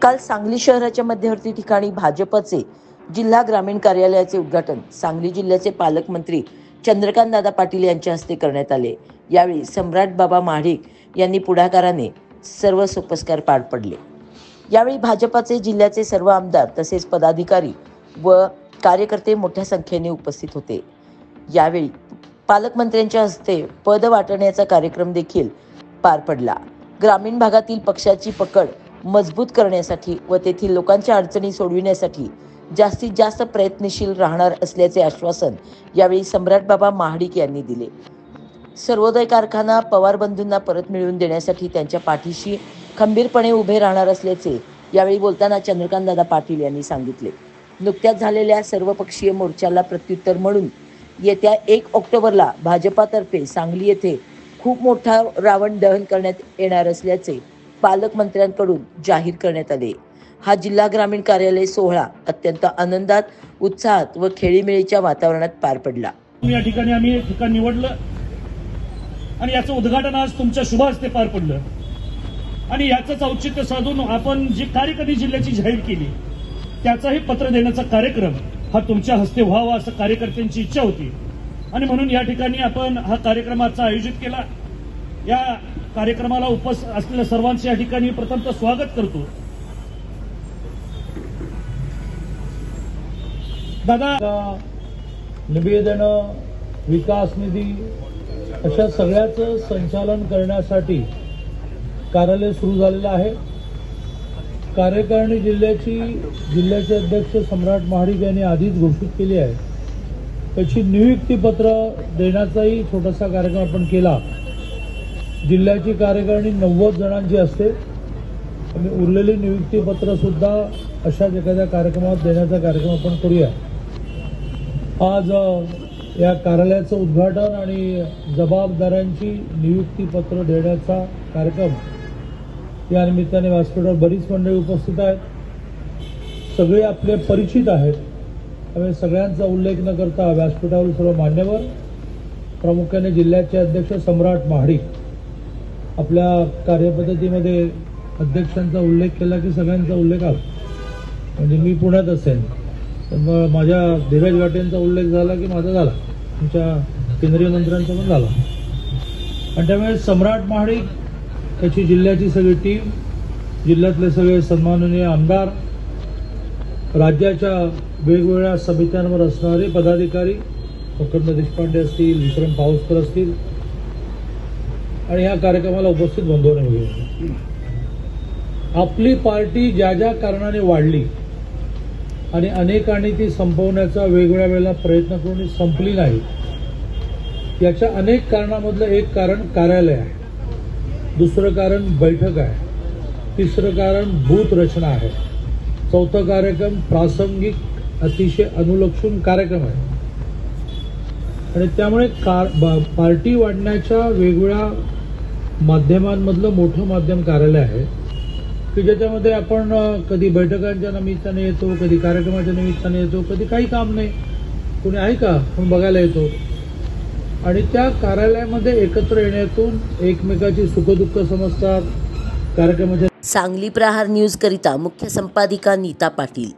काल सांगली शहराच्या मध्यवर्ती ठिकाणी भाजपचे जिल्हा ग्रामीण कार्यालयाचे उद्घाटन सांगली जिल्ह्याचे पालकमंत्री चंद्रकांत दादा पाटील यांच्या हस्ते करण्यात आले। यावेळी सम्राट बाबा महाडिक यांनी पुढाकाराने सर्व सोपस्कार पार पडले। यावेळी भाजपचे जिल्ह्याचे सर्व आमदार तसेच पदाधिकारी व कार्यकर्ते मोठ्या संख्येने उपस्थित होते। यावेळी पालकमंत्र्यांच्या हस्ते पद वाटण्याचा कार्यक्रम देखील पार पडला। ग्रामीण भागातील पक्षाची पकड मजबूत करण्यासाठी व तेथील लोकांच्या अडचणी सोडविण्यासाठी जास्तीत जास्त प्रयत्नशील राहणार असल्याचे आश्वासन यावेळी सम्राट बाबा महाडिक यांनी दिले। सर्वोदय कारखाना पवार बंधूंना परत मिळवून देण्यासाठी त्यांच्या पाठीशी खंबीरपणे उभे राहणार असल्याचे यावेळी बोलताना चंद्रकांत दादा पाटील यांनी सांगितले। नुकत्याच झालेल्या सर्वपक्षीय मोर्चाला प्रत्युत्तर म्हणून येत्या 1 ऑक्टोबरला भाजपातर्फे सांगली येथे खूप मोठा रावण दहन करण्यात येणार असल्याचे पालकमंत्र्यांकडून जाहीर करण्यात आले। हा जिल्हा ग्रामीण कार्यालय सोहळा अत्यंत आनंदात, उत्साहात व खेळीमेळीच्या वातावरणात पार पडला। या ठिकाणी आम्ही ठिकाण निवडलं आणि याचं उद्घाटन आज तुमच्या शुभ हस्ते पार पडलं आणि याचंच औचित्य साधून आपण जी कार्यकर्ती जिल्ह्याची जाहीर केली त्याचाही पत्र देण्याचा कार्यक्रम हा तुमच्या हस्ते व्हावा असं कार्यकर्त्यांची इच्छा होती आणि म्हणून या ठिकाणी आपण हा कार्यक्रमाचा आयोजित केला। या कार्यक्रमाला उपस्थित असलेल्या सर्वांचे या ठिकाणी प्रथमतः स्वागत करतो। दादा, निवेदन, विकास निधी अशा सगळ्याचं संचालन करण्यासाठी कार्यालय सुरू झालेलं आहे। कार्यकारिणी जिल्ह्याचे अध्यक्ष सम्राट महाडिक यांनी आधीच घोषित केली आहे। त्याची नियुक्तीपत्र देण्याचाही छोटासा कार्यक्रम आपण केला। जिल्ह्याची कार्यकारिणी 90 जणांची असते आणि उरलेली नियुक्तीपत्र सुद्धा अशाच एखाद्या कार्यक्रमात देण्याचा कार्यक्रम आपण करूया। आज या कार्यालयाचं उद्घाटन आणि जबाबदारांची नियुक्तीपत्र देण्याचा कार्यक्रम या निमित्ताने व्यासपीठावर बरीच मंडळी उपस्थित आहेत। सगळे आपले परिचित आहेत, त्यामुळे सगळ्यांचा उल्लेख न करता व्यासपीठावर सर्व मान्यवर, प्रामुख्याने जिल्ह्याचे अध्यक्ष सम्राट महाडिक आपल्या कार्यपद्धतीमध्ये अध्यक्षांचा उल्लेख केला की सगळ्यांचा उल्लेख आला। म्हणजे मी पुण्यात असेल तर माझ्या धीरज घाटेंचा उल्लेख झाला की माझा झाला, तुमच्या केंद्रीय मंत्र्यांचा पण झाला। आणि त्यामुळे सम्राट महाडिक, त्याची जिल्ह्याची सगळी टीम, जिल्ह्यातले सगळे सन्माननीय आमदार, राज्याच्या वेगवेगळ्या समित्यांवर असणारे पदाधिकारी, मुकुंद देशपांडे असतील, विक्रम पाऊसकर असतील आणि या कार्यक्रमाला उपस्थित बंधूंनो वगैरे, आपली पार्टी ज्या ज्या कारणाने वाढली आणि अनेकांनी ती संपवण्याचा वेगवेगळ्या वेळेला प्रयत्न करून संपली नाही, याच्या अनेक कारणामधलं एक कारण कार्यालय आहे, दुसरं कारण बैठक आहे, तिसरं कारण बूथ रचना आहे, चौथं कार्यक्रम प्रासंगिक अतिशय अनुलक्षून कार्यक्रम आहे। आणि त्यामुळे पार्टी वाढण्याच्या वेगवेगळ्या माध्यमांमधलं मोठं माध्यम कार्यालय आहे की ज्याच्यामध्ये आपण कधी बैठकांच्या निमित्ताने येतो, कधी कार्यक्रमाच्या निमित्ताने येतो, कधी काही काम नाही, कोणी आहे का पण बघायला येतो आणि त्या कार्यालयामध्ये एकत्र येण्यातून एकमेकाची सुखदुःख समजतात। कार्यक्रमाच्या सांगली प्रहार न्यूज करिता मुख्य संपादिका नीता पाटील।